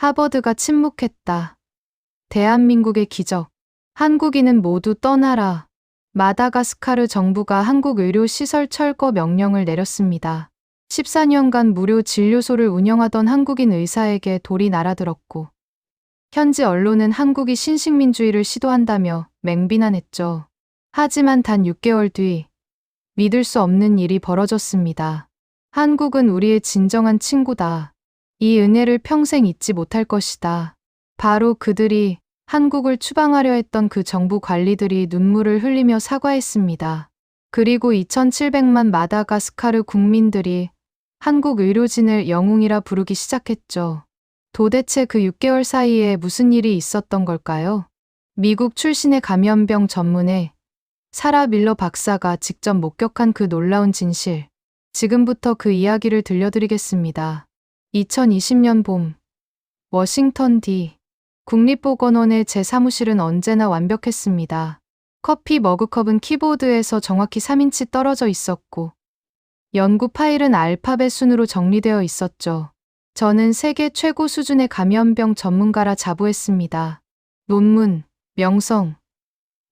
하버드가 침묵했다. 대한민국의 기적. 한국인은 모두 떠나라. 마다가스카르 정부가 한국 의료시설 철거 명령을 내렸습니다. 14년간 무료 진료소를 운영하던 한국인 의사에게 돌이 날아들었고, 현지 언론은 한국이 신식민주의를 시도한다며 맹비난했죠. 하지만 단 6개월 뒤 믿을 수 없는 일이 벌어졌습니다. 한국은 우리의 진정한 친구다. 이 은혜를 평생 잊지 못할 것이다. 바로 그들이 한국을 추방하려 했던 그 정부 관리들이 눈물을 흘리며 사과했습니다. 그리고 2,700만 마다가스카르 국민들이 한국 의료진을 영웅이라 부르기 시작했죠. 도대체 그 6개월 사이에 무슨 일이 있었던 걸까요? 미국 출신의 감염병 전문의 사라 밀러 박사가 직접 목격한 그 놀라운 진실. 지금부터 그 이야기를 들려드리겠습니다. 2020년 봄, 워싱턴 D. 국립보건원의 제 사무실은 언제나 완벽했습니다. 커피 머그컵은 키보드에서 정확히 3인치 떨어져 있었고, 연구 파일은 알파벳 순으로 정리되어 있었죠. 저는 세계 최고 수준의 감염병 전문가라 자부했습니다. 논문, 명성,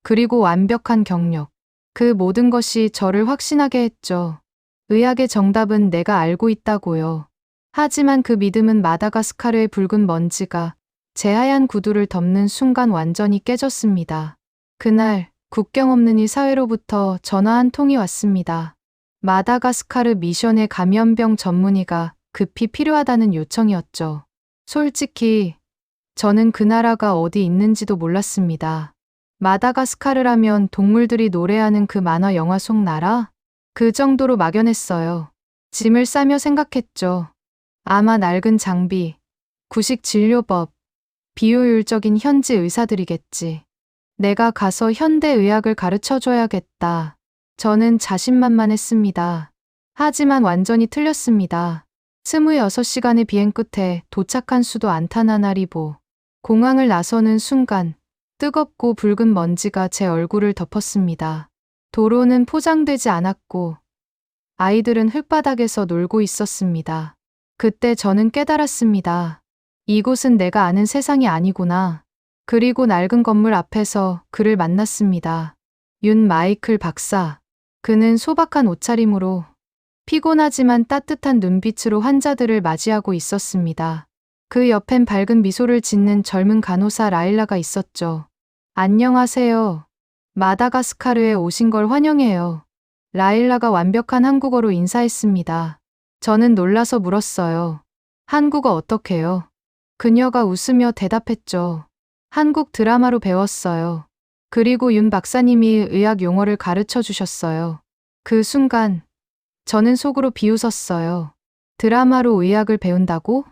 그리고 완벽한 경력. 그 모든 것이 저를 확신하게 했죠. 의학의 정답은 내가 알고 있다고요. 하지만 그 믿음은 마다가스카르의 붉은 먼지가 제 하얀 구두를 덮는 순간 완전히 깨졌습니다. 그날 국경 없는 이 사회로부터 전화 한 통이 왔습니다. 마다가스카르 미션의 감염병 전문의가 급히 필요하다는 요청이었죠. 솔직히 저는 그 나라가 어디 있는지도 몰랐습니다. 마다가스카르라면 동물들이 노래하는 그 만화 영화 속 나라? 그 정도로 막연했어요. 짐을 싸며 생각했죠. 아마 낡은 장비, 구식 진료법, 비효율적인 현지 의사들이겠지. 내가 가서 현대의학을 가르쳐줘야겠다. 저는 자신만만했습니다. 하지만 완전히 틀렸습니다. 26시간의 비행 끝에 도착한 수도 안타나나리보. 공항을 나서는 순간 뜨겁고 붉은 먼지가 제 얼굴을 덮었습니다. 도로는 포장되지 않았고 아이들은 흙바닥에서 놀고 있었습니다. 그때 저는 깨달았습니다. 이곳은 내가 아는 세상이 아니구나. 그리고 낡은 건물 앞에서 그를 만났습니다. 윤 마이클 박사. 그는 소박한 옷차림으로 피곤하지만 따뜻한 눈빛으로 환자들을 맞이하고 있었습니다. 그 옆엔 밝은 미소를 짓는 젊은 간호사 라일라가 있었죠. 안녕하세요. 마다가스카르에 오신 걸 환영해요. 라일라가 완벽한 한국어로 인사했습니다. 저는 놀라서 물었어요. 한국어 어떻게요? 그녀가 웃으며 대답했죠. 한국 드라마로 배웠어요. 그리고 윤 박사님이 의학 용어를 가르쳐 주셨어요. 그 순간 저는 속으로 비웃었어요. 드라마로 의학을 배운다고?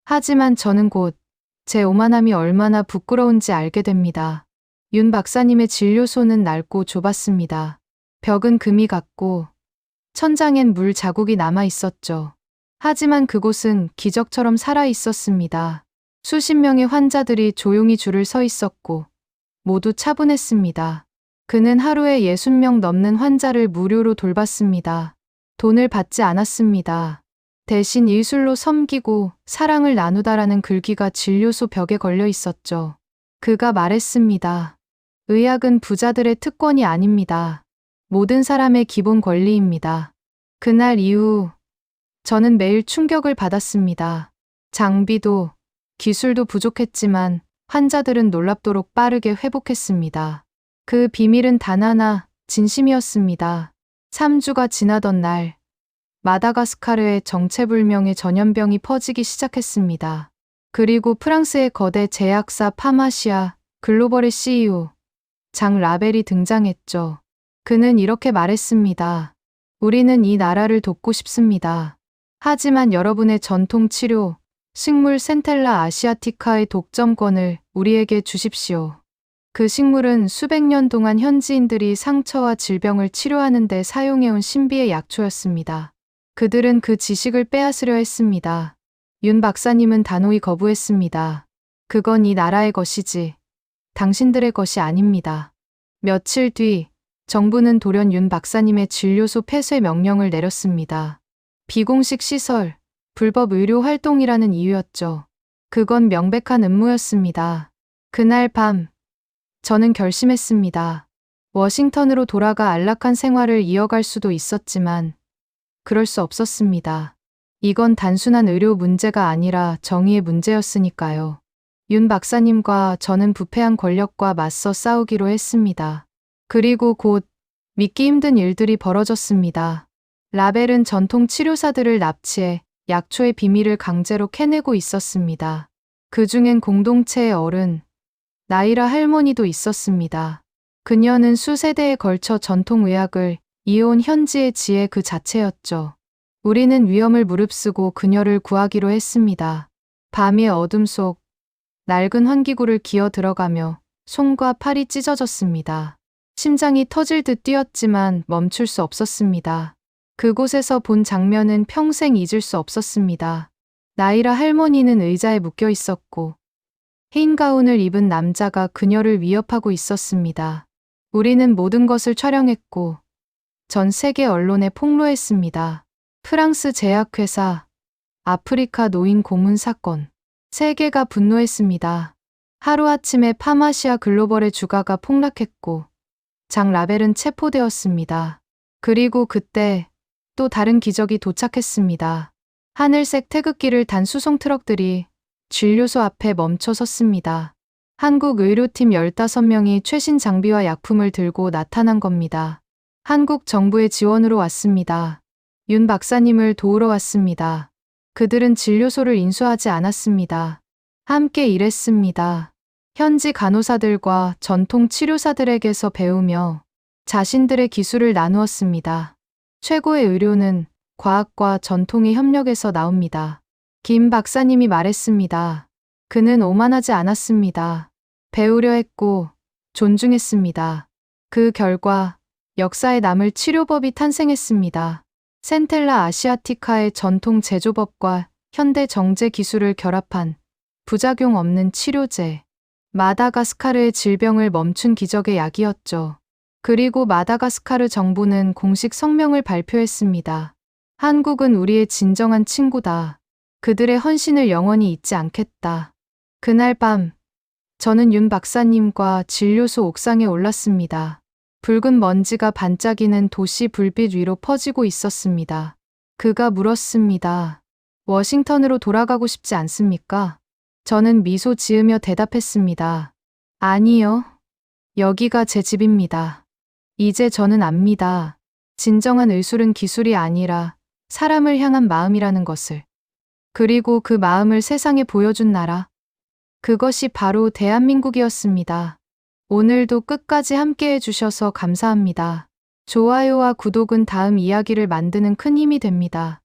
하지만 저는 곧 제 오만함이 얼마나 부끄러운지 알게 됩니다. 윤 박사님의 진료소는 낡고 좁았습니다. 벽은 금이 같고 천장엔 물 자국이 남아 있었죠. 하지만 그곳은 기적처럼 살아 있었습니다. 수십 명의 환자들이 조용히 줄을 서 있었고 모두 차분했습니다. 그는 하루에 60명 넘는 환자를 무료로 돌봤습니다. 돈을 받지 않았습니다. 대신 일술로 섬기고 사랑을 나누다라는 글귀가 진료소 벽에 걸려 있었죠. 그가 말했습니다. 의학은 부자들의 특권이 아닙니다. 모든 사람의 기본 권리입니다. 그날 이후 저는 매일 충격을 받았습니다. 장비도 기술도 부족했지만 환자들은 놀랍도록 빠르게 회복했습니다. 그 비밀은 단 하나, 진심이었습니다. 3주가 지나던 날, 마다가스카르에 정체불명의 전염병이 퍼지기 시작했습니다. 그리고 프랑스의 거대 제약사 파마시아 글로벌의 CEO, 장 라벨이 등장했죠. 그는 이렇게 말했습니다. 우리는 이 나라를 돕고 싶습니다. 하지만 여러분의 전통 치료, 식물 센텔라 아시아티카의 독점권을 우리에게 주십시오. 그 식물은 수백 년 동안 현지인들이 상처와 질병을 치료하는 데 사용해온 신비의 약초였습니다. 그들은 그 지식을 빼앗으려 했습니다. 윤 박사님은 단호히 거부했습니다. 그건 이 나라의 것이지 당신들의 것이 아닙니다. 며칠 뒤 정부는 돌연 윤 박사님의 진료소 폐쇄 명령을 내렸습니다. 비공식 시설, 불법 의료 활동이라는 이유였죠. 그건 명백한 음모였습니다. 그날 밤, 저는 결심했습니다. 워싱턴으로 돌아가 안락한 생활을 이어갈 수도 있었지만, 그럴 수 없었습니다. 이건 단순한 의료 문제가 아니라 정의의 문제였으니까요. 윤 박사님과 저는 부패한 권력과 맞서 싸우기로 했습니다. 그리고 곧 믿기 힘든 일들이 벌어졌습니다. 라벨은 전통 치료사들을 납치해 약초의 비밀을 강제로 캐내고 있었습니다. 그중엔 공동체의 어른, 나이라 할머니도 있었습니다. 그녀는 수세대에 걸쳐 전통의학을 이어온 현지의 지혜 그 자체였죠. 우리는 위험을 무릅쓰고 그녀를 구하기로 했습니다. 밤의 어둠 속 낡은 환기구를 기어 들어가며 손과 팔이 찢어졌습니다. 심장이 터질 듯 뛰었지만 멈출 수 없었습니다. 그곳에서 본 장면은 평생 잊을 수 없었습니다. 나이라 할머니는 의자에 묶여 있었고 흰 가운을 입은 남자가 그녀를 위협하고 있었습니다. 우리는 모든 것을 촬영했고 전 세계 언론에 폭로했습니다. 프랑스 제약회사, 아프리카 노인 고문 사건. 세계가 분노했습니다. 하루아침에 파마시아 글로벌의 주가가 폭락했고 장 라벨은 체포되었습니다. 그리고 그때 또 다른 기적이 도착했습니다. 하늘색 태극기를 단 수송 트럭들이 진료소 앞에 멈춰 섰습니다. 한국 의료팀 15명이 최신 장비와 약품을 들고 나타난 겁니다. 한국 정부의 지원으로 왔습니다. 윤 박사님을 도우러 왔습니다. 그들은 진료소를 인수하지 않았습니다. 함께 일했습니다. 현지 간호사들과 전통 치료사들에게서 배우며 자신들의 기술을 나누었습니다. 최고의 의료는 과학과 전통의 협력에서 나옵니다. 김 박사님이 말했습니다. 그는 오만하지 않았습니다. 배우려 했고 존중했습니다. 그 결과 역사에 남을 치료법이 탄생했습니다. 센텔라 아시아티카의 전통 제조법과 현대 정제 기술을 결합한 부작용 없는 치료제. 마다가스카르의 질병을 멈춘 기적의 약이었죠. 그리고 마다가스카르 정부는 공식 성명을 발표했습니다. 한국은 우리의 진정한 친구다. 그들의 헌신을 영원히 잊지 않겠다. 그날 밤, 저는 윤 박사님과 진료소 옥상에 올랐습니다. 붉은 먼지가 반짝이는 도시 불빛 위로 퍼지고 있었습니다. 그가 물었습니다. 워싱턴으로 돌아가고 싶지 않습니까? 저는 미소 지으며 대답했습니다. 아니요. 여기가 제 집입니다. 이제 저는 압니다. 진정한 의술은 기술이 아니라 사람을 향한 마음이라는 것을. 그리고 그 마음을 세상에 보여준 나라. 그것이 바로 대한민국이었습니다. 오늘도 끝까지 함께 해주셔서 감사합니다. 좋아요와 구독은 다음 이야기를 만드는 큰 힘이 됩니다.